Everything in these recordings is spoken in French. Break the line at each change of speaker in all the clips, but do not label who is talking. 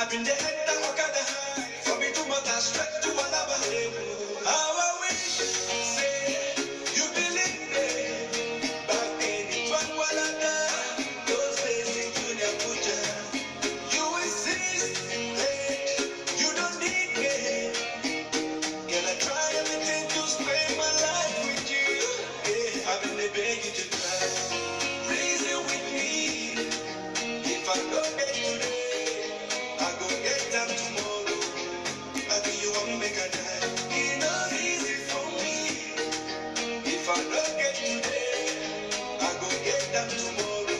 I've been the head that I got the high. For me to matter straight to another level. How I wish, say, you believe me. Back then it was what I done. Those days in Junior Puja. You insist, hey, you don't need me. Can I try everything to spend my life with you? Yeah, I've been begging to try. Reason with me. If I don't get today, I go get them tomorrow. I think you want me make a die. It's not easy for me. If I don't get today, I go get them tomorrow.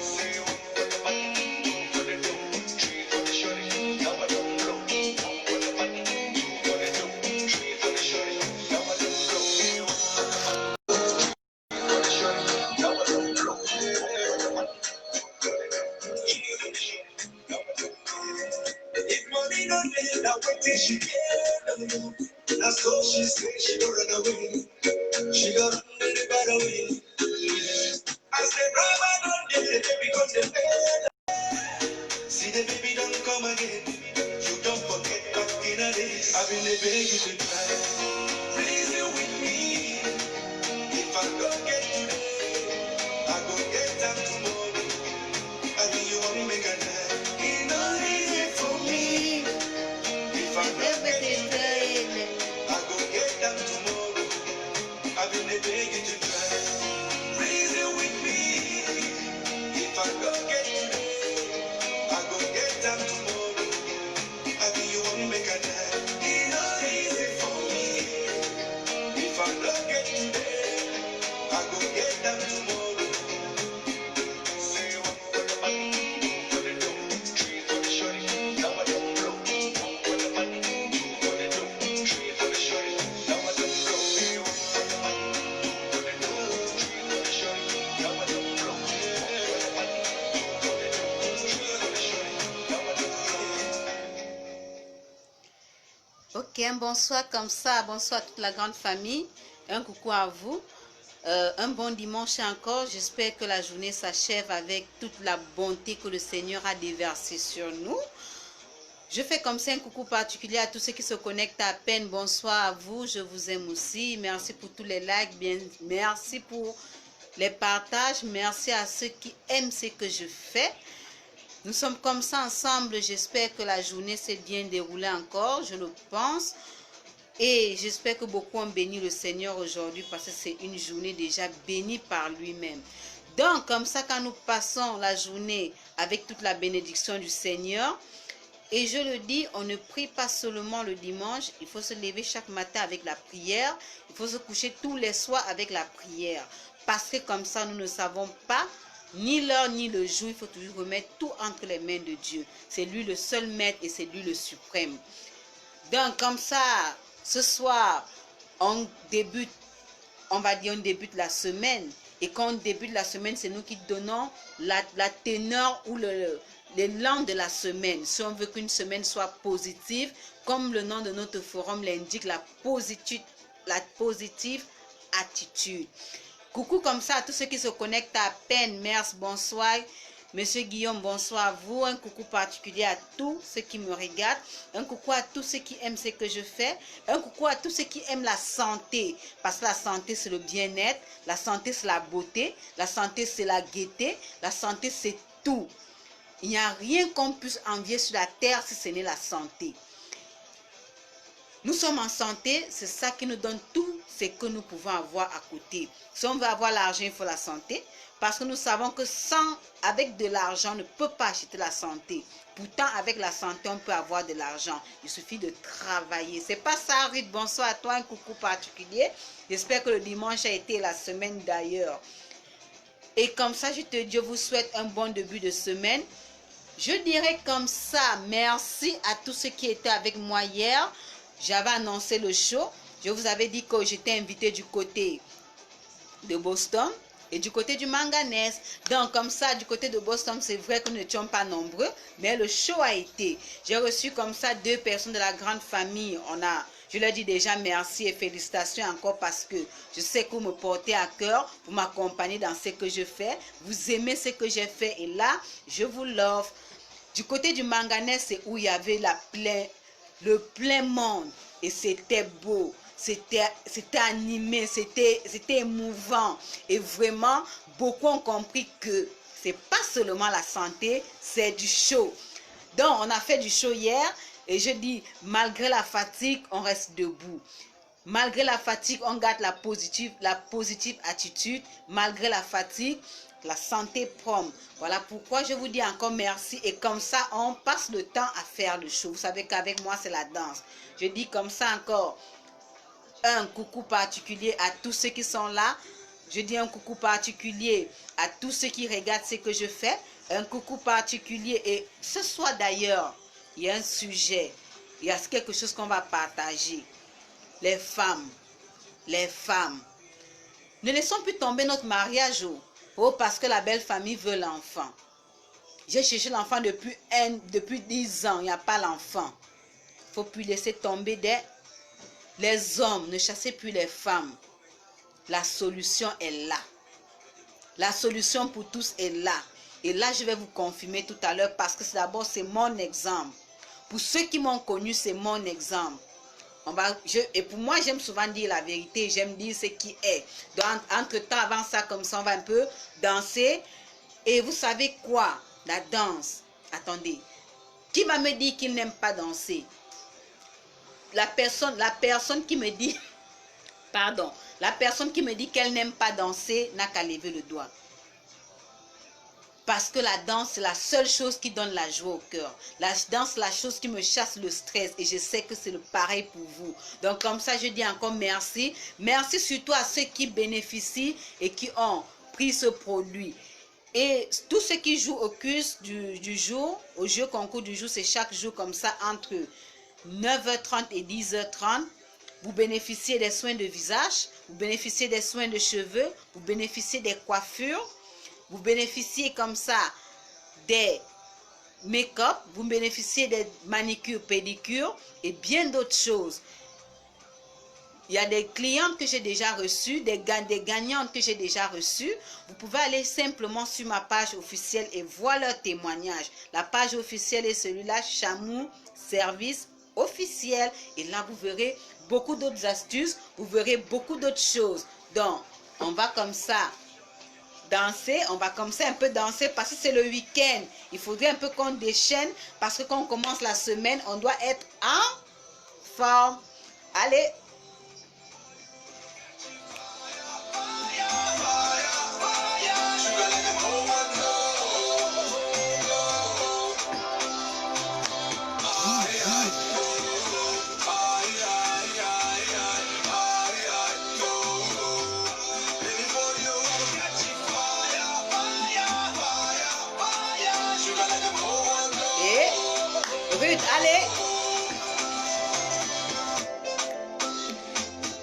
Say one for the money, two for the dough, three for the shorty. Now I don't blow. One for the money, two for the dough, three for the shorty. Now I don't blow. Say one for the money, two for the shorty. Now I don't blow. One for the money. If money don't need, I wait till she get. That's all she say, she don't run away. She got run the bad away. I said, Brahma don't need, the baby come the bed. See the baby don't come again. You don't forget back in the days. I've been a baby to try. Reason with me. If I don't get today, I go get them tomorrow. I mean, you want me make a die. It's not easy for me. If I don't get today, I go get them tomorrow. I've been begging to try. Reason with me. If I don't get today, I go get them tomorrow. I mean, you want me make a die. It's not easy for me. If I don't get today, I go get them tomorrow. Say one for the money, two for the dough, three for the shorty. Now I don't blow. One for the money, two for the dough, three for the shorty. Now I don't blow. Say one for the money, two for the dough, three for the shorty. Now I don't blow. One for the money, two for the dough, three for the shorty. Now I don't blow.
Ok, un bonsoir comme ça, bonsoir à toute la grande famille, un coucou à vous, un bon dimanche encore, j'espère que la journée s'achève avec toute la bonté que le Seigneur a déversée sur nous. Je fais comme ça un coucou particulier à tous ceux qui se connectent à peine, bonsoir à vous, je vous aime aussi, merci pour tous les likes, bien, merci pour les partages, merci à ceux qui aiment ce que je fais. Nous sommes comme ça ensemble, j'espère que la journée s'est bien déroulée encore, je le pense. Et j'espère que beaucoup ont béni le Seigneur aujourd'hui parce que c'est une journée déjà bénie par lui-même. Donc, comme ça, quand nous passons la journée avec toute la bénédiction du Seigneur, et je le dis, on ne prie pas seulement le dimanche, il faut se lever chaque matin avec la prière, il faut se coucher tous les soirs avec la prière. Parce que comme ça, nous ne savons pas ni l'heure ni le jour, il faut toujours remettre tout entre les mains de Dieu. C'est lui le seul maître et c'est lui le suprême. Donc comme ça, ce soir, on débute, on va dire on débute la semaine. Et quand on débute la semaine, c'est nous qui donnons la teneur ou l'élan de la semaine. Si on veut qu'une semaine soit positive, comme le nom de notre forum l'indique, la positive attitude. Coucou comme ça à tous ceux qui se connectent à peine. Merci, bonsoir. Monsieur Guillaume, bonsoir à vous. Un coucou particulier à tous ceux qui me regardent. Un coucou à tous ceux qui aiment ce que je fais. Un coucou à tous ceux qui aiment la santé. Parce que la santé, c'est le bien-être. La santé, c'est la beauté. La santé, c'est la gaieté. La santé, c'est tout. Il n'y a rien qu'on puisse envier sur la terre si ce n'est la santé. Nous sommes en santé, c'est ça qui nous donne tout ce que nous pouvons avoir à côté. Si on veut avoir l'argent, il faut la santé. Parce que nous savons que avec de l'argent, on ne peut pas acheter la santé. Pourtant, avec la santé, on peut avoir de l'argent. Il suffit de travailler. C'est pas ça, Ruth. Bonsoir à toi, un coucou particulier. J'espère que le dimanche a été la semaine d'ailleurs. Et comme ça, je vous souhaite un bon début de semaine. Je dirais comme ça, merci à tous ceux qui étaient avec moi hier. J'avais annoncé le show. Je vous avais dit que j'étais invité du côté de Boston et du côté du Manganese. Donc, comme ça, du côté de Boston, c'est vrai que nous n'étions pas nombreux, mais le show a été. J'ai reçu comme ça 2 personnes de la grande famille. Je leur dis déjà merci et félicitations encore parce que je sais que vous me portez à cœur, vous m'accompagnez dans ce que je fais, vous aimez ce que j'ai fait et là, je vous l'offre. Du côté du manganèse, c'est où il y avait le plein monde. Et c'était beau, c'était animé, c'était émouvant. Et vraiment, beaucoup ont compris que c'est pas seulement la santé, c'est du show. Donc, on a fait du show hier. Et je dis, malgré la fatigue, on reste debout. Malgré la fatigue, on garde la positive attitude. Malgré la fatigue, la santé prompt. Voilà pourquoi je vous dis encore merci. Et comme ça, on passe le temps à faire le show. Vous savez qu'avec moi, c'est la danse. Je dis comme ça encore un coucou particulier à tous ceux qui sont là. Je dis un coucou particulier à tous ceux qui regardent ce que je fais. Un coucou particulier. Et ce soir d'ailleurs, il y a un sujet. Il y a quelque chose qu'on va partager. Les femmes. Ne laissons plus tomber notre mariage. Oh, parce que la belle famille veut l'enfant. J'ai cherché l'enfant depuis 10 ans. Il n'y a pas l'enfant. Il ne faut plus laisser tomber les hommes. Ne chassez plus les femmes. La solution est là. La solution pour tous est là. Et là, je vais vous confirmer tout à l'heure parce que d'abord, c'est mon exemple. Pour ceux qui m'ont connu, c'est mon exemple. Et pour moi, j'aime souvent dire la vérité. J'aime dire ce qui est. Donc, entre-temps, avant ça, comme ça, on va un peu danser. Et vous savez quoi? La danse. Attendez. Qui va me dire qu'il n'aime pas danser? La personne qui me dit... Pardon. La personne qui me dit qu'elle n'aime pas danser n'a qu'à lever le doigt. Parce que la danse, c'est la seule chose qui donne la joie au cœur. La danse, c'est la chose qui me chasse le stress. Et je sais que c'est le pareil pour vous. Donc, comme ça, je dis encore merci. Merci surtout à ceux qui bénéficient et qui ont pris ce produit. Et tous ceux qui jouent au quiz du jour, au jeu concours du jour, c'est chaque jour comme ça, entre 9h30 et 10h30. Vous bénéficiez des soins de visage, vous bénéficiez des soins de cheveux, vous bénéficiez des coiffures. Vous bénéficiez comme ça des make-up, vous bénéficiez des manicures, pédicures et bien d'autres choses. Il y a des clientes que j'ai déjà reçues, des gagnantes que j'ai déjà reçues. Vous pouvez aller simplement sur ma page officielle et voir leur témoignage. La page officielle est celui-là, Chamou Service Officiel. Et là, vous verrez beaucoup d'autres astuces, vous verrez beaucoup d'autres choses. Donc, on va comme ça danser, on va comme ça un peu danser parce que c'est le week-end. Il faudrait un peu qu'on déchaîne parce que quand on commence la semaine, on doit être en forme. Allez. Ruth, allez.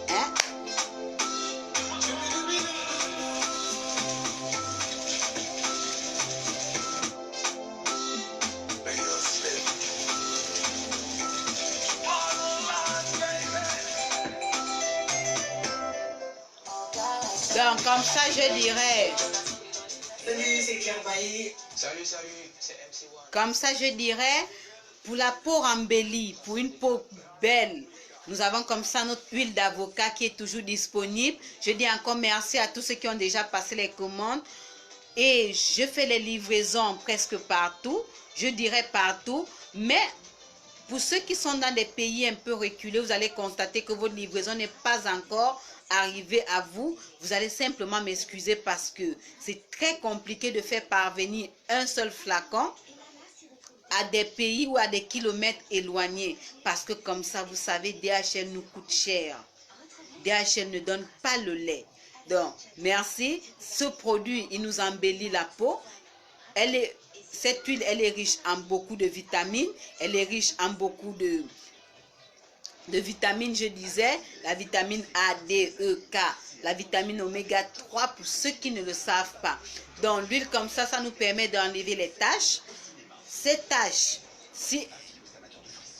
Hein? Donc, comme ça, je dirais.
Salut, c'est Claire Bailly. Salut, c'est MC1.
Comme ça, je dirais. Pour la peau embellie, pour une peau belle, nous avons comme ça notre huile d'avocat qui est toujours disponible. Je dis encore merci à tous ceux qui ont déjà passé les commandes. Et je fais les livraisons presque partout. Je dirais partout. Mais pour ceux qui sont dans des pays un peu reculés, vous allez constater que votre livraison n'est pas encore arrivée à vous. Vous allez simplement m'excuser parce que c'est très compliqué de faire parvenir un seul flacon à des pays ou à des kilomètres éloignés. Parce que comme ça, vous savez, DHL nous coûte cher. DHL ne donne pas le lait. Donc, merci. Ce produit, il nous embellit la peau. Cette huile, elle est riche en beaucoup de vitamines. Elle est riche en beaucoup de vitamines, je disais. La vitamine A, D, E, K. La vitamine oméga 3 pour ceux qui ne le savent pas. Donc, l'huile comme ça, ça nous permet d'enlever les taches. Ces taches, si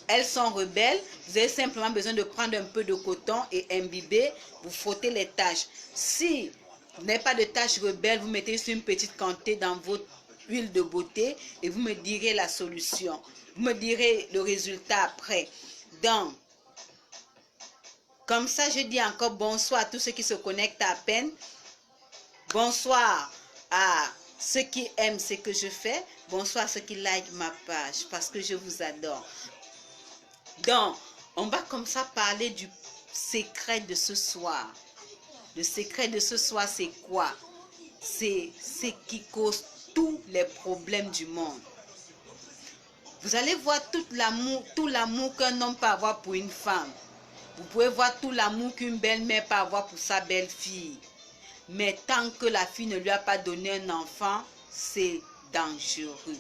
elles sont rebelles, vous avez simplement besoin de prendre un peu de coton et imbiber, vous frottez les taches. Si vous n'avez pas de taches rebelles, vous mettez juste une petite quantité dans votre huile de beauté et vous me direz la solution. Vous me direz le résultat après. Donc, comme ça, je dis encore bonsoir à tous ceux qui se connectent à peine. Bonsoir à ceux qui aiment ce que je fais. Bonsoir à ceux qui like ma page parce que je vous adore. Donc, on va comme ça parler du secret de ce soir. Le secret de ce soir, c'est quoi? C'est ce qui cause tous les problèmes du monde. Vous allez voir tout l'amour qu'un homme peut avoir pour une femme. Vous pouvez voir tout l'amour qu'une belle-mère peut avoir pour sa belle-fille. Mais tant que la fille ne lui a pas donné un enfant, c'est dangereux.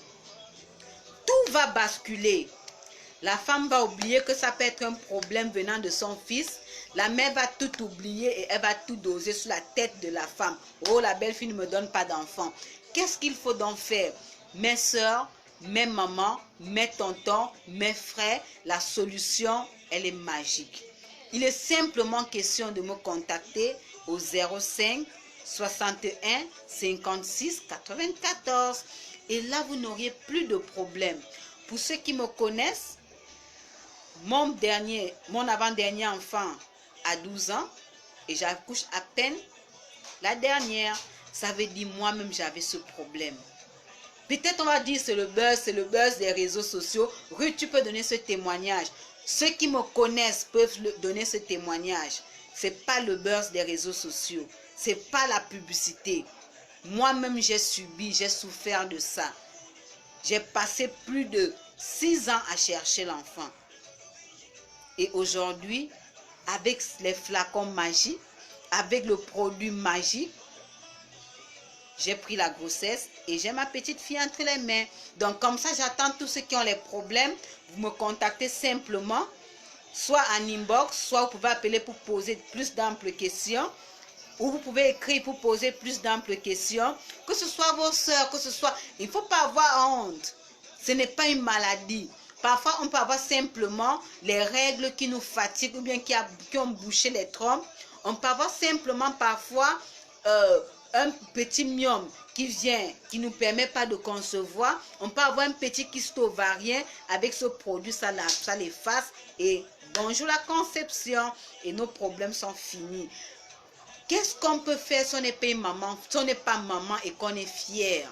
Tout va basculer. La femme va oublier que ça peut être un problème venant de son fils. La mère va tout oublier et elle va tout doser sur la tête de la femme. Oh, la belle-fille ne me donne pas d'enfant. Qu'est-ce qu'il faut donc faire? Mes soeurs, mes mamans, mes tontons, mes frères, la solution, elle est magique. Il est simplement question de me contacter au 05 61 56 94. Et là, vous n'auriez plus de problème. Pour ceux qui me connaissent, mon avant-dernier enfant a 12 ans et j'accouche à peine la dernière. Ça veut dire moi-même j'avais ce problème. Peut-être on va dire c'est le buzz des réseaux sociaux. Ruth, tu peux donner ce témoignage. Ceux qui me connaissent peuvent donner ce témoignage. C'est pas le buzz des réseaux sociaux. C'est pas la publicité. Moi-même j'ai subi, j'ai souffert de ça. J'ai passé plus de 6 ans à chercher l'enfant. Et aujourd'hui, avec les flacons magiques, avec le produit magique, j'ai pris la grossesse et j'ai ma petite fille entre les mains. Donc comme ça, j'attends tous ceux qui ont les problèmes. Vous me contactez simplement, soit en inbox, soit vous pouvez appeler pour poser plus d'amples questions. Ou vous pouvez écrire pour poser plus d'amples questions. Que ce soit vos soeurs, que ce soit... Il ne faut pas avoir honte. Ce n'est pas une maladie. Parfois, on peut avoir simplement les règles qui nous fatiguent ou bien qui ont bouché les trompes. On peut avoir simplement parfois un petit myome qui vient, qui ne nous permet pas de concevoir. On peut avoir un petit kyste ovarien avec ce produit, ça l'efface. Et bonjour la conception. Et nos problèmes sont finis. Qu'est-ce qu'on peut faire si on n'est pas maman, si on n'est pas maman et qu'on est fier?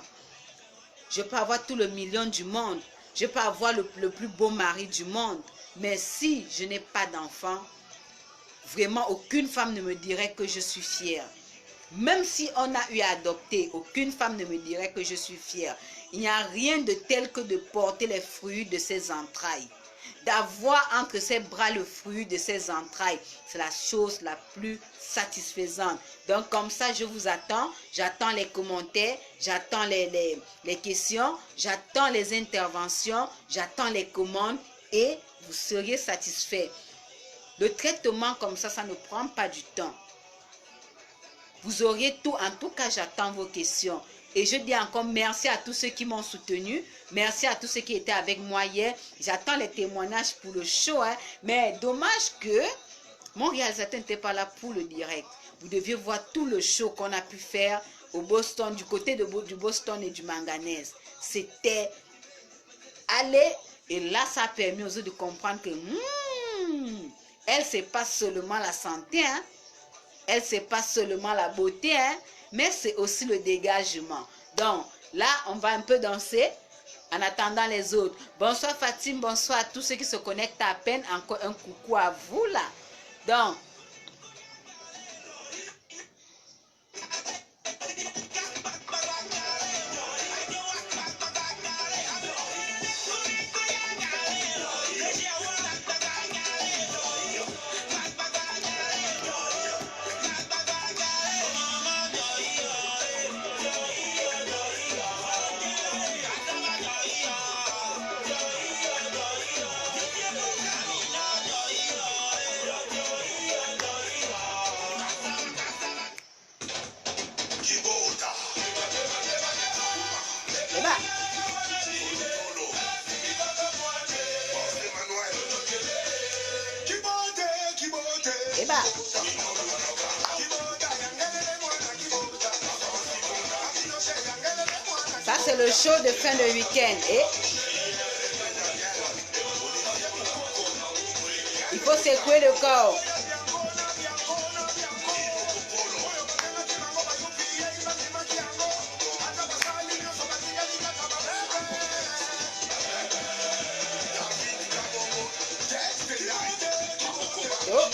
Je peux avoir tout le million du monde. Je peux avoir le plus beau mari du monde. Mais si je n'ai pas d'enfant, vraiment aucune femme ne me dirait que je suis fière. Même si on a eu à adopter, aucune femme ne me dirait que je suis fière. Il n'y a rien de tel que de porter les fruits de ses entrailles. D'avoir entre ses bras le fruit de ses entrailles, c'est la chose la plus satisfaisante. Donc comme ça, je vous attends. J'attends les commentaires, j'attends les questions, j'attends les interventions, j'attends les commandes et vous seriez satisfait. Le traitement comme ça ne prend pas du temps. Vous auriez tout. En tout cas, j'attends vos questions. Et je dis encore merci à tous ceux qui m'ont soutenu. Merci à tous ceux qui étaient avec moi hier. J'attends les témoignages pour le show. Mais dommage que mon réalisateur n'était pas là pour le direct. Vous deviez voir tout le show qu'on a pu faire au Boston, du côté du Boston et du Manganèse. C'était aller. Et là, ça a permis aux autres de comprendre que elle, c'est pas seulement la santé. Elle, c'est pas seulement la beauté, mais c'est aussi le dégagement. Donc, là, on va un peu danser en attendant les autres. Bonsoir Fatim, bonsoir à tous ceux qui se connectent à peine. Encore un coucou à vous, là. Donc, ça c'est le show de fin de week-end. Et il faut secouer le corps. Oh.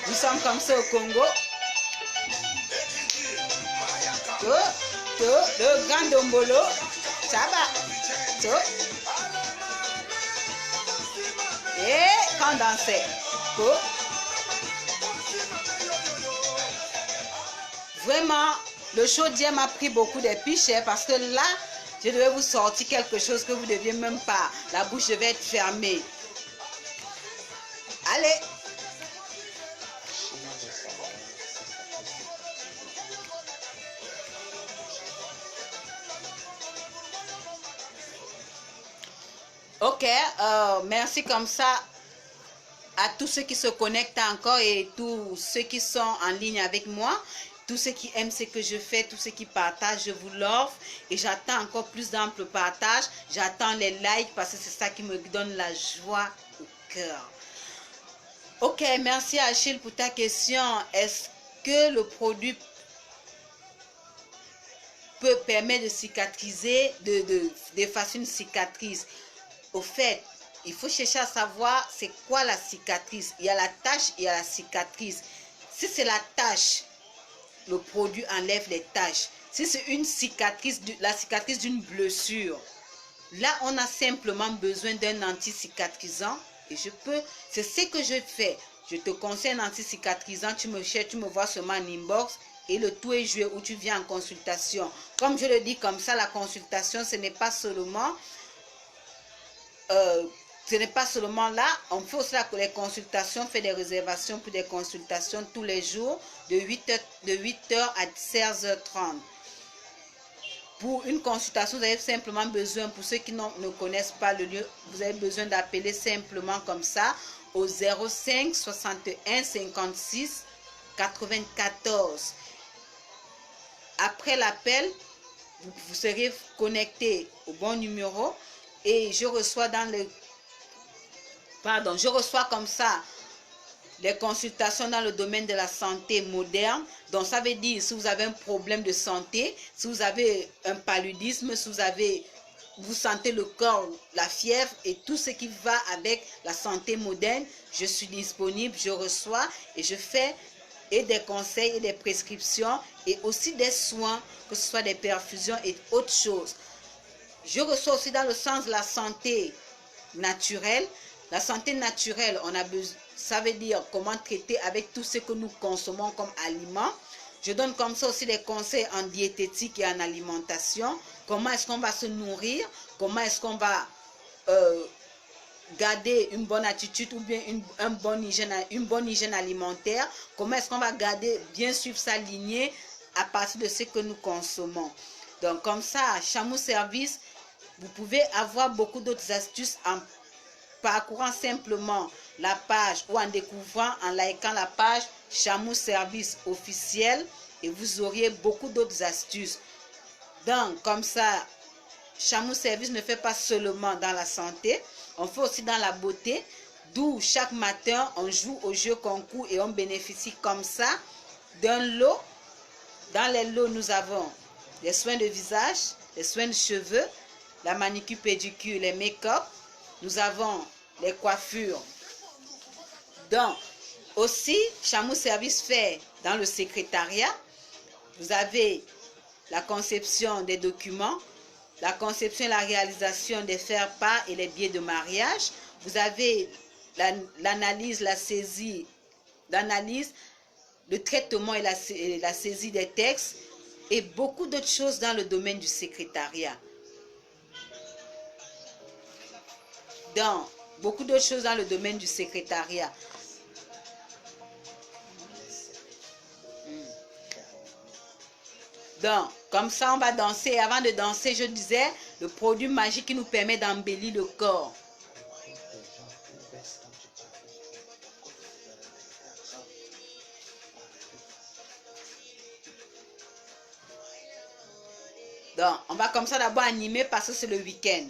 Nous sommes comme ça au Congo. Le grand Dombolo, ça va. Et quand danser. Vraiment, le show d'hier m'a pris beaucoup de piches parce que là, je devais vous sortir quelque chose que vous ne deviez même pas. La bouche devait être fermée. Allez. Ok, merci comme ça à tous ceux qui se connectent encore et tous ceux qui sont en ligne avec moi, tous ceux qui aiment ce que je fais, tous ceux qui partagent, je vous l'offre et j'attends encore plus d'amples partages, j'attends les likes parce que c'est ça qui me donne la joie au cœur. Ok, merci Achille pour ta question. Est-ce que le produit peut permettre de cicatriser, d'effacer une cicatrice? Au fait, il faut chercher à savoir c'est quoi la cicatrice. Il y a la tache et il y a la cicatrice. Si c'est la tache, le produit enlève les taches. Si c'est une cicatrice, la cicatrice d'une blessure, là on a simplement besoin d'un anti-cicatrisant. Et c'est ce que je fais. Je te conseille un anti-cicatrisant, tu me cherches, tu me vois seulement en inbox. Et le tout est joué où tu viens en consultation. Comme je le dis comme ça, la consultation, ce n'est pas seulement... là, on fait aussi les consultations, on fait des réservations pour des consultations tous les jours de 8h à 16h30. Pour une consultation, vous avez simplement besoin, pour ceux qui ne connaissent pas le lieu, vous avez besoin d'appeler simplement comme ça au 05 61 56 94. Après l'appel, vous serez connecté au bon numéro et je reçois je reçois comme ça les consultations dans le domaine de la santé moderne. Donc ça veut dire si vous avez un problème de santé, si vous avez un paludisme, si vous sentez le corps, la fièvre et tout ce qui va avec la santé moderne, je suis disponible, je reçois et je fais des conseils et des prescriptions et aussi des soins, que ce soit des perfusions et autres choses. Je reçois aussi dans le sens de la santé naturelle. La santé naturelle, ça veut dire comment traiter avec tout ce que nous consommons comme aliments. Je donne comme ça aussi des conseils en diététique et en alimentation. Comment est-ce qu'on va se nourrir? Comment est-ce qu'on va garder une bonne attitude ou bien une bonne hygiène alimentaire? Comment est-ce qu'on va bien suivre sa lignée à partir de ce que nous consommons? Donc comme ça, Chamou Service, vous pouvez avoir beaucoup d'autres astuces en parcourant simplement la page ou en découvrant, en likant la page Chamou Service officiel et vous auriez beaucoup d'autres astuces. Donc comme ça, Chamou Service ne fait pas seulement dans la santé, on fait aussi dans la beauté, d'où chaque matin on joue au jeu concours et on bénéficie comme ça d'un lot. Dans les lots, nous avons les soins de visage, les soins de cheveux, la manicure, pédicure, les make-up. Nous avons les coiffures. Donc, aussi, Chamou Service fait dans le secrétariat. Vous avez la conception des documents, la conception et la réalisation des faire-part et les billets de mariage. Vous avez l'analyse, la saisie, le traitement et la saisie des textes et beaucoup d'autres choses dans le domaine du secrétariat. Donc, beaucoup d'autres choses dans le domaine du secrétariat. Donc, comme ça, on va danser. Avant de danser, je disais, Le produit magique qui nous permet d'embellir le corps. Donc, on va comme ça d'abord animer parce que c'est le week-end.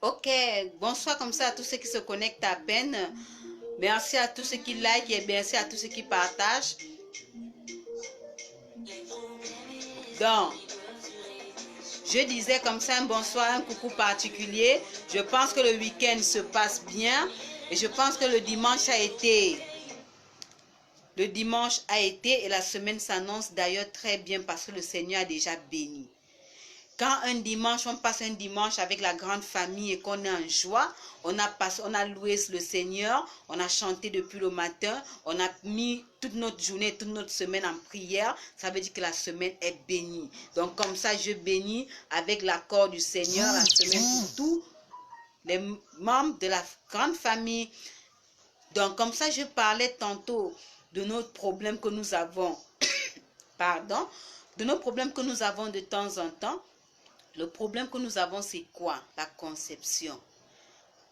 Ok, bonsoir comme ça à tous ceux qui se connectent à peine. Merci à tous ceux qui like et merci à tous ceux qui partagent. Donc, je disais comme ça un bonsoir, un coucou particulier. Je pense que le week-end se passe bien et je pense que le dimanche a été et la semaine s'annonce d'ailleurs très bien parce que le Seigneur a déjà béni. Quand un dimanche, on passe un dimanche avec la grande famille et qu'on est en joie, on a loué le Seigneur, on a chanté depuis le matin, on a mis toute notre journée, toute notre semaine en prière, ça veut dire que la semaine est bénie. Donc comme ça, je bénis avec l'accord du Seigneur la semaine pour tous les membres de la grande famille. Donc comme ça, je parlais tantôt de notre problème que nous avons, pardon, de nos problèmes que nous avons de temps en temps. Le problème que nous avons, c'est quoi? La conception.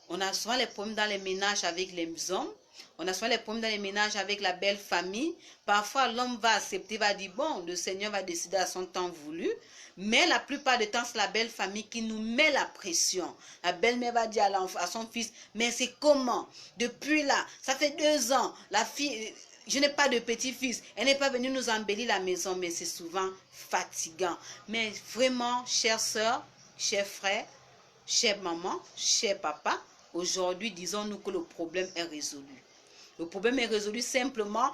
On a souvent les problèmes dans les ménages avec les hommes. On a souvent les problèmes dans les ménages avec la belle famille. Parfois, l'homme va accepter, va dire, bon, le Seigneur va décider à son temps voulu. Mais la plupart du temps, c'est la belle famille qui nous met la pression. La belle-mère va dire à son fils, mais c'est comment? Depuis là, ça fait 2 ans, la fille... Je n'ai pas de petit-fils. Elle n'est pas venue nous embellir la maison, mais c'est souvent fatigant. Mais vraiment, chère soeur, chers frères, chère maman, cher papa, aujourd'hui, disons-nous que le problème est résolu. Le problème est résolu simplement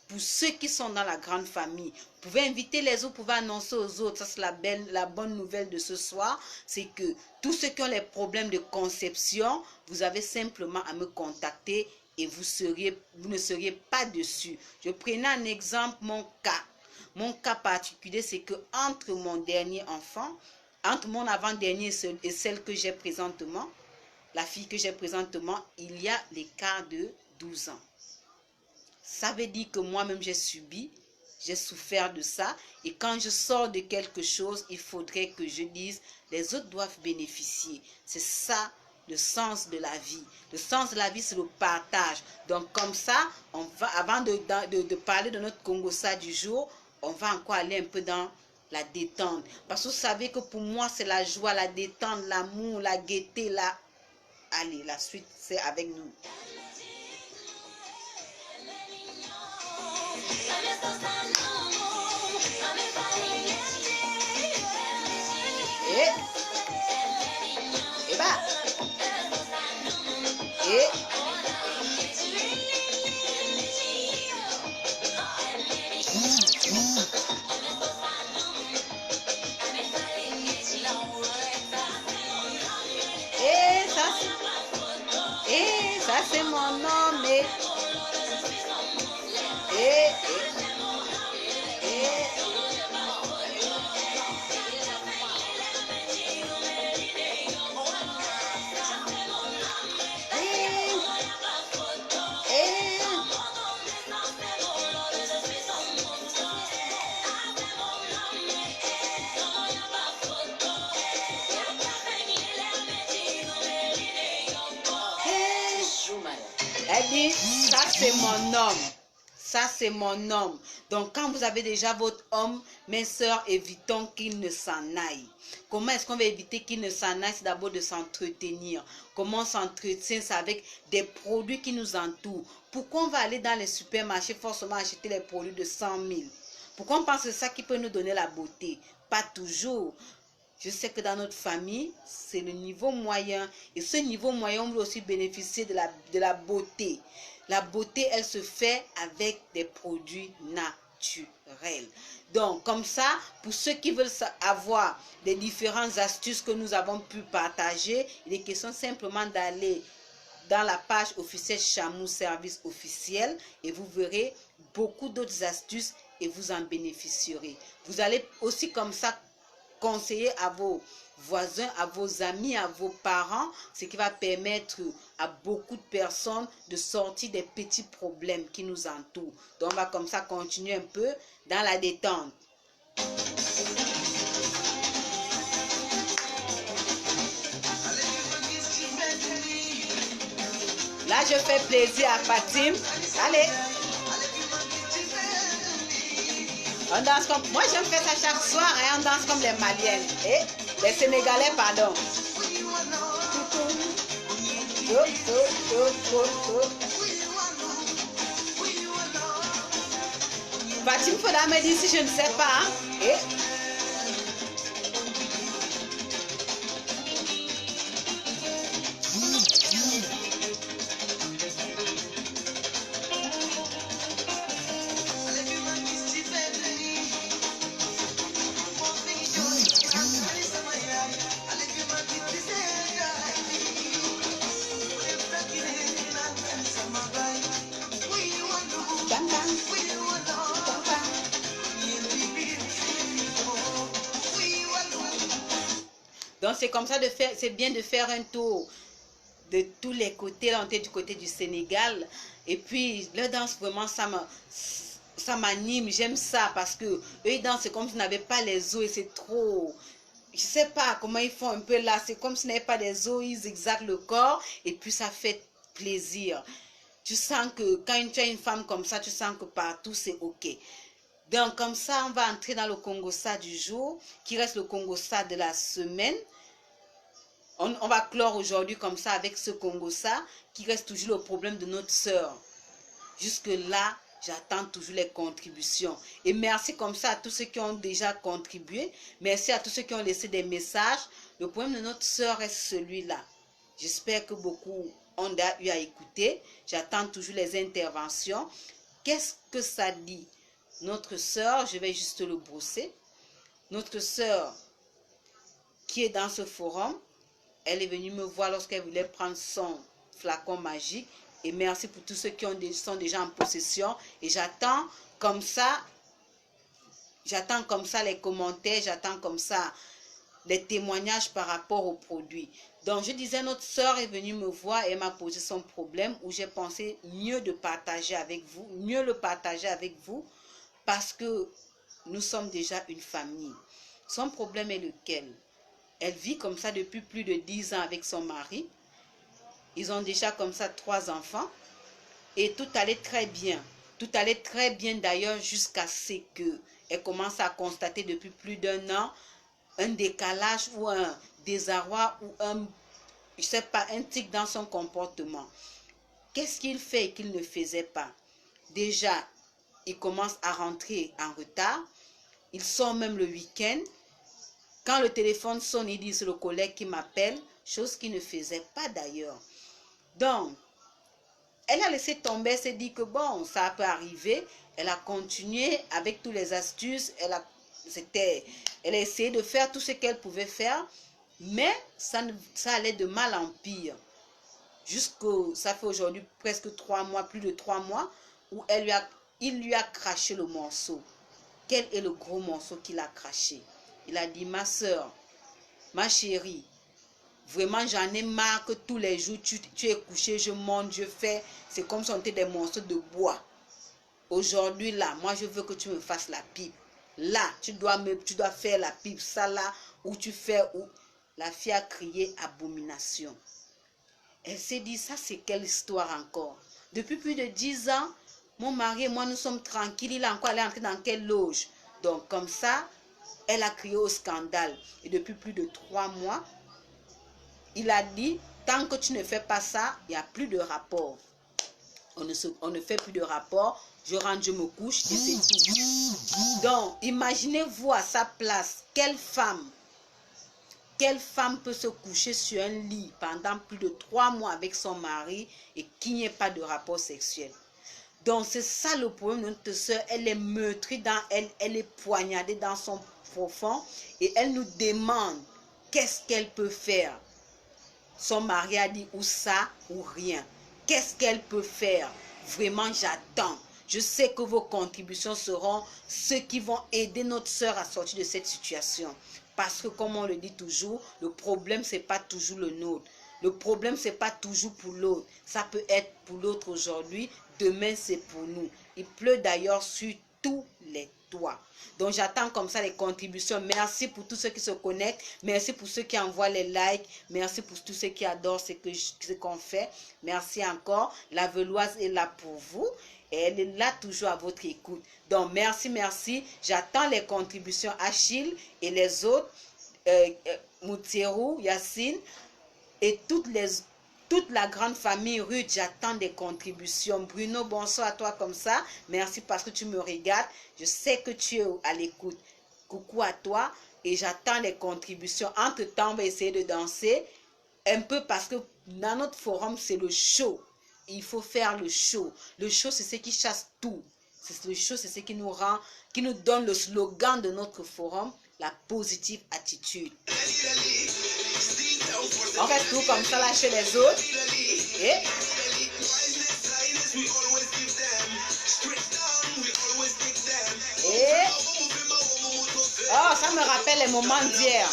pour ceux qui sont dans la grande famille. Vous pouvez inviter les autres, vous pouvez annoncer aux autres. Ça, c'est la bonne nouvelle de ce soir. C'est que tous ceux qui ont les problèmes de conception, vous avez simplement à me contacter et vous ne seriez pas dessus. Je prenais un exemple, mon cas. Mon cas particulier, c'est que entre mon dernier enfant, entre mon avant-dernier et celle que j'ai présentement, la fille que j'ai présentement, il y a l'écart de 12 ans. Ça veut dire que moi-même j'ai subi, j'ai souffert de ça. Et quand je sors de quelque chose, il faudrait que je dise, les autres doivent bénéficier. C'est ça le sens de la vie. Le sens de la vie, c'est le partage. Donc comme ça, on va, avant de parler de notre Congossa du jour, on va encore aller un peu dans la détente. Parce que vous savez que pour moi, c'est la joie, la détente, l'amour, la gaieté, la... Allez, la suite, c'est avec nous. Et bah. Et ça c'est mon nom. Elle dit, ça c'est mon homme. Ça c'est mon homme. Donc quand vous avez déjà votre homme, mes soeurs, évitons qu'il ne s'en aille. Comment est-ce qu'on va éviter qu'il ne s'en aille? C'est d'abord de s'entretenir. Comment on s'entretient? C'est avec des produits qui nous entourent. Pourquoi on va aller dans les supermarchés forcément acheter les produits de 100 000? Pourquoi on pense que c'est ça qui peut nous donner la beauté? Pas toujours. Je sais que dans notre famille, c'est le niveau moyen. Et ce niveau moyen, on veut aussi bénéficier de la beauté. La beauté, elle se fait avec des produits naturels. Donc, comme ça, pour ceux qui veulent avoir des différentes astuces que nous avons pu partager, il est question simplement d'aller dans la page officielle Chamou Service officiel et vous verrez beaucoup d'autres astuces et vous en bénéficierez. Vous allez aussi comme ça conseiller à vos voisins, à vos amis, à vos parents, ce qui va permettre à beaucoup de personnes de sortir des petits problèmes qui nous entourent. Donc on va comme ça continuer un peu dans la détente. Là je fais plaisir à Fatim. Allez. On danse comme... Moi, j'aime faire ça chaque soir et on danse comme les Maliennes. Et les Sénégalais, pardon. Fatim, il faudra me dire si je ne sais pas. Hein? Et... Donc c'est comme ça de faire, c'est bien de faire un tour de tous les côtés. Là on était du côté du Sénégal et puis leur danse vraiment ça m'anime, j'aime ça parce que eux ils dansent comme s'ils n'avaient pas les os et c'est trop, je sais pas comment ils font un peu là, c'est comme s'ils n'avaient pas des os, ils exagèrent le corps et puis ça fait plaisir. Tu sens que quand tu as une femme comme ça, tu sens que partout c'est ok. Donc comme ça, on va entrer dans le Congossa du jour, qui reste le Congossa de la semaine. On va clore aujourd'hui comme ça avec ce Congossa, qui reste toujours le problème de notre sœur. Jusque là, j'attends toujours les contributions. Et merci comme ça à tous ceux qui ont déjà contribué. Merci à tous ceux qui ont laissé des messages. Le problème de notre sœur reste celui-là. J'espère que beaucoup ont eu à écouter. J'attends toujours les interventions. Qu'est-ce que ça dit? Notre sœur, je vais juste le brosser. Notre sœur qui est dans ce forum, elle est venue me voir lorsqu'elle voulait prendre son flacon magique. Et merci pour tous ceux qui sont déjà en possession. Et j'attends comme ça les commentaires, j'attends comme ça les témoignages par rapport au produit. Donc je disais, notre sœur est venue me voir et m'a posé son problème où j'ai pensé mieux le partager avec vous, parce que nous sommes déjà une famille. Son problème est lequel? Elle vit comme ça depuis plus de 10 ans avec son mari. Ils ont déjà comme ça 3 enfants. Et tout allait très bien. Tout allait très bien d'ailleurs jusqu'à ce qu'elle commence à constater depuis plus d'1 an un décalage ou un désarroi ou je sais pas, un tic dans son comportement. Qu'est-ce qu'il fait et qu'il ne faisait pas? Déjà, il commence à rentrer en retard. Il sort même le week-end. Quand le téléphone sonne, il dit c'est le collègue qui m'appelle, chose qu'il ne faisait pas d'ailleurs. Donc, elle a laissé tomber, elle s'est dit que bon, ça peut arriver. Elle a continué avec toutes les astuces. Elle a essayé de faire tout ce qu'elle pouvait faire. Mais ça allait de mal en pire. Ça fait aujourd'hui presque 3 mois, plus de 3 mois, où il lui a craché le morceau. Quel est le gros morceau qu'il a craché? Il a dit, ma soeur, ma chérie, vraiment j'en ai marre que tous les jours tu es couché, je monte, je fais. C'est comme si on était des morceaux de bois. Aujourd'hui là, moi je veux que tu me fasses la pipe. Là, tu dois faire la pipe. Ça là, où tu fais où. La fille a crié abomination. Elle s'est dit, ça c'est quelle histoire encore? Depuis plus de 10 ans, mon mari et moi nous sommes tranquilles. Il est encore allé entrer dans quelle loge? Donc comme ça, elle a crié au scandale. Et depuis plus de 3 mois, il a dit, tant que tu ne fais pas ça, il n'y a plus de rapport. On ne fait plus de rapport. Je rentre, je me couche et c'est tout. Donc, imaginez-vous à sa place, quelle femme peut se coucher sur un lit pendant plus de 3 mois avec son mari et qu'il n'y ait pas de rapport sexuel? Donc, c'est ça le problème de notre soeur. Elle est meurtrie dans elle, elle est poignardée dans son profond et elle nous demande qu'est-ce qu'elle peut faire. Son mari a dit ou ça ou rien. Qu'est-ce qu'elle peut faire? Vraiment, j'attends. Je sais que vos contributions seront ceux qui vont aider notre soeur à sortir de cette situation. Parce que comme on le dit toujours, le problème, ce n'est pas toujours le nôtre. Le problème, ce n'est pas toujours pour l'autre. Ça peut être pour l'autre aujourd'hui, demain, c'est pour nous. Il pleut d'ailleurs sur tous les toits. Donc, j'attends comme ça les contributions. Merci pour tous ceux qui se connectent. Merci pour ceux qui envoient les likes. Merci pour tous ceux qui adorent ce qu'on fait. Merci encore. La Veloise est là pour vous. Et elle est là toujours à votre écoute. Donc, merci, merci. J'attends les contributions. Achille et les autres. Moutierou, Yacine et toute la grande famille Ruth, j'attends des contributions. Bruno, bonsoir à toi comme ça. Merci parce que tu me regardes. Je sais que tu es à l'écoute. Coucou à toi et j'attends les contributions. Entre-temps, on va essayer de danser un peu parce que dans notre forum, c'est le show. Il faut faire le show. Le show, c'est ce qui chasse tout. Le show, c'est ce qui nous donne le slogan de notre forum, la positive attitude. On fait tout comme ça là chez les autres. Et oh, ça me rappelle les moments d'hier.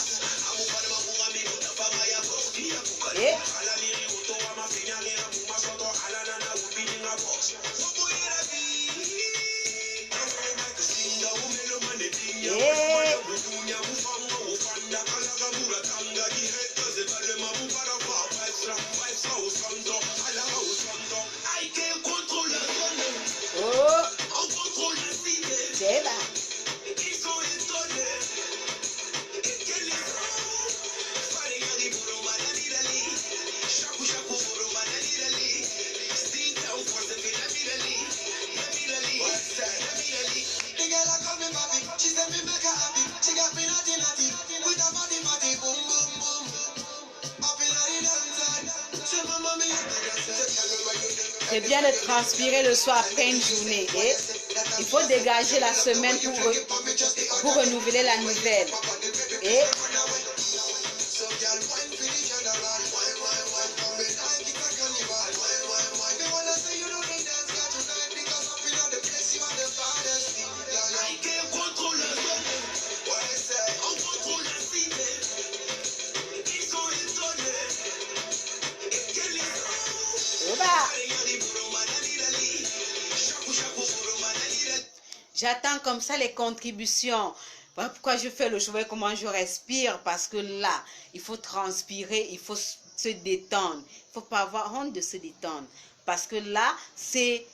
C'est bien de transpirer le soir après une journée. Et il faut dégager la semaine pour renouveler la nouvelle. Et j'attends comme ça les contributions. Voilà pourquoi je fais le cheval, comment je respire. Parce que là, il faut transpirer, il faut se détendre. Il ne faut pas avoir honte de se détendre. Parce que là, c'est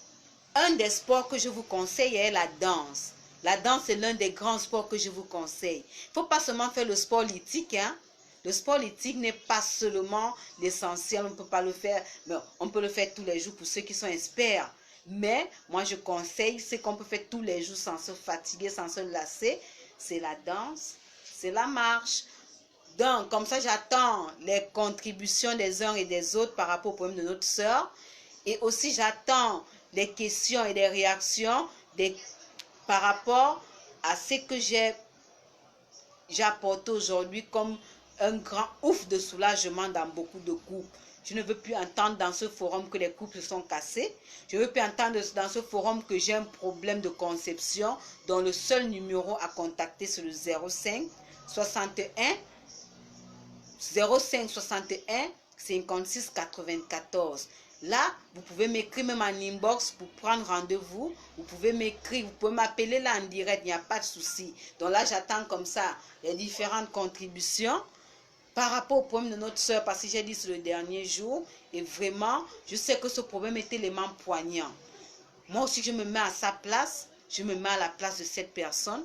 un des sports que je vous conseille, est la danse. La danse est l'un des grands sports que je vous conseille. Il ne faut pas seulement faire le sport lithique, hein. Le sport lithique n'est pas seulement l'essentiel, on ne peut pas le faire, mais on peut le faire tous les jours pour ceux qui sont experts. Mais moi je conseille ce qu'on peut faire tous les jours sans se fatiguer, sans se lasser, c'est la danse, c'est la marche. Donc comme ça j'attends les contributions des uns et des autres par rapport au problème de notre sœur. Et aussi j'attends les questions et les réactions par rapport à ce que j'ai apporté aujourd'hui comme un grand ouf de soulagement dans beaucoup de couples. Je ne veux plus entendre dans ce forum que les couples se sont cassés. Je ne veux plus entendre dans ce forum que j'ai un problème de conception dont le seul numéro à contacter c'est le 05 61 56 94. Là, vous pouvez m'écrire même en inbox pour prendre rendez-vous. Vous pouvez m'écrire, vous pouvez m'appeler là en direct, il n'y a pas de souci. Donc là, j'attends comme ça les différentes contributions par rapport au problème de notre soeur, parce que j'ai dit c'est le dernier jour. Et vraiment, je sais que ce problème est tellement poignant. Moi aussi, je me mets à sa place. Je me mets à la place de cette personne.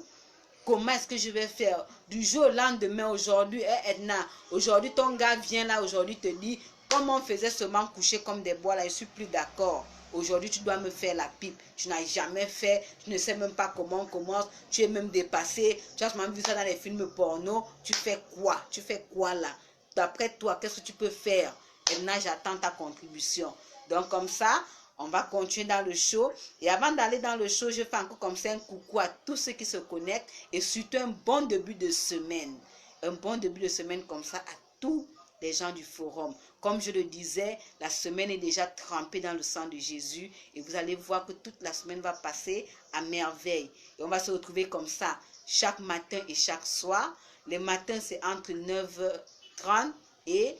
Comment est-ce que je vais faire du jour au lendemain? Aujourd'hui, Edna, aujourd'hui ton gars vient là, aujourd'hui te dit, comme on faisait seulement coucher comme des bois là, je suis plus d'accord. Aujourd'hui, tu dois me faire la pipe. Tu n'as jamais fait, tu ne sais même pas comment on commence, tu es même dépassé, tu as même vu ça dans les films porno. Tu fais quoi? Tu fais quoi là? D'après toi, qu'est-ce que tu peux faire? Edna, j'attends ta contribution. Donc comme ça, on va continuer dans le show. Et avant d'aller dans le show, je fais encore comme ça un coucou à tous ceux qui se connectent. Et surtout un bon début de semaine. Un bon début de semaine comme ça à tous les gens du forum. Comme je le disais, la semaine est déjà trempée dans le sang de Jésus. Et vous allez voir que toute la semaine va passer à merveille. Et on va se retrouver comme ça chaque matin et chaque soir. Les matins, c'est entre 9h30 et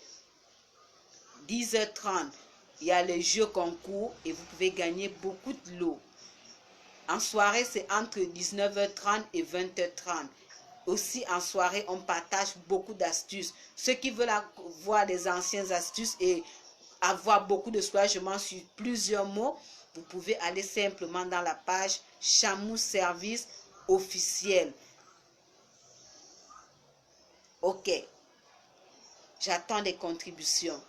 10h30. Il y a les jeux concours et vous pouvez gagner beaucoup de lots. En soirée, c'est entre 19h30 et 20h30. Aussi, en soirée, on partage beaucoup d'astuces. Ceux qui veulent voir des anciennes astuces et avoir beaucoup de soulagement sur plusieurs mots, vous pouvez aller simplement dans la page Chamou Service officiel. Ok. J'attends des contributions.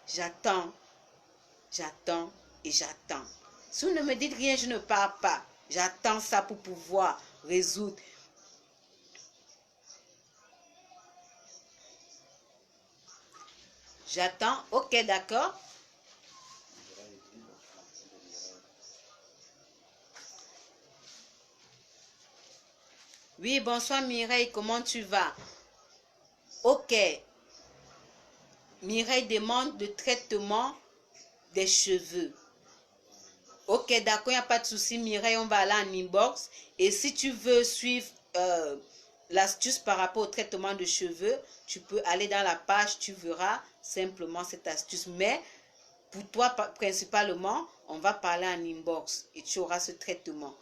J'attends et j'attends. Si vous ne me dites rien, je ne pars pas. J'attends ça pour pouvoir résoudre. J'attends. Ok, d'accord. Oui, bonsoir Mireille, comment tu vas? Ok. Mireille demande le traitement des cheveux. Ok, d'accord, il n'y a pas de souci, Mireille, on va aller en inbox. Et si tu veux suivre l'astuce par rapport au traitement de cheveux, tu peux aller dans la page, tu verras simplement cette astuce. Mais pour toi, principalement, on va parler en inbox et tu auras ce traitement.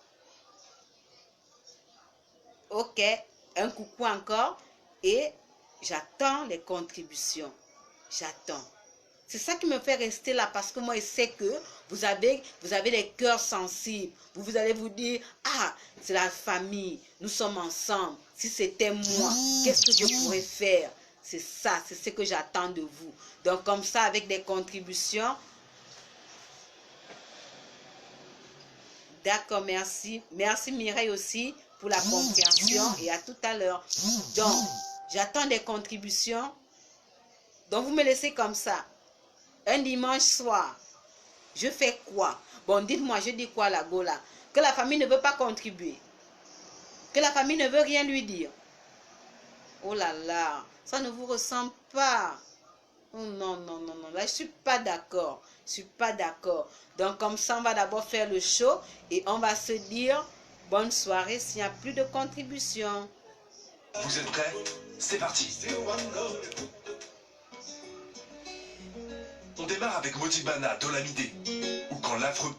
Ok, un coucou encore et j'attends les contributions. J'attends. C'est ça qui me fait rester là parce que moi, je sais que vous avez les cœurs sensibles. Vous allez vous dire, ah, c'est la famille, nous sommes ensemble. Si c'était moi, qu'est-ce que je pourrais faire? C'est ça, c'est ce que j'attends de vous. Donc comme ça, avec des contributions. D'accord, merci. Merci Mireille aussi pour la compréhension et à tout à l'heure. Donc, j'attends des contributions. Donc, vous me laissez comme ça. Un dimanche soir, je fais quoi? Bon, dites-moi, je dis quoi la Gola? Que la famille ne veut pas contribuer. Que la famille ne veut rien lui dire. Oh là là, ça ne vous ressemble pas. Oh non, non, non, non, là, je ne suis pas d'accord. Je ne suis pas d'accord. Donc, comme ça, on va d'abord faire le show et on va se dire bonne soirée s'il n'y a plus de contribution.
Vous êtes prêts? C'est parti. On démarre avec Motibana, Dolamide, ou quand l'affreux...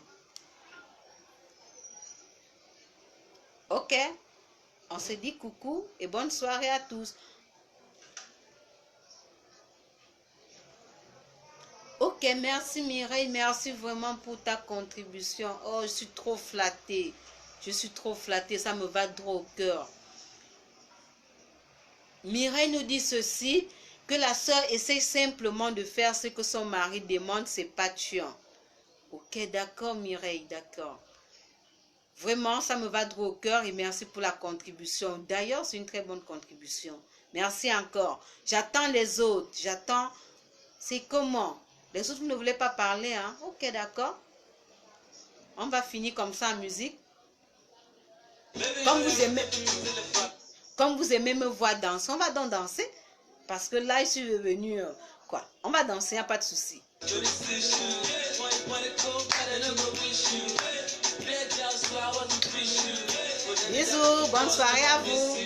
Ok, on se dit coucou et bonne soirée à tous. Ok, merci Mireille, merci vraiment pour ta contribution. Oh, je suis trop flattée. Je suis trop flattée, ça me va droit au cœur. Mireille nous dit ceci, que la sœur essaie simplement de faire ce que son mari demande, c'est pas tuant. Ok, d'accord Mireille, d'accord. Vraiment, ça me va droit au cœur et merci pour la contribution. D'ailleurs, c'est une très bonne contribution. Merci encore. J'attends les autres, j'attends. C'est comment? Les autres, vous ne voulez pas parler, hein? Ok, d'accord. On va finir comme ça en musique. Comme vous aimez me voir danser, on va donc danser. Parce que là, je suis venue, quoi. On va danser, il n'y a pas de souci. Bisous, bonne soirée à vous.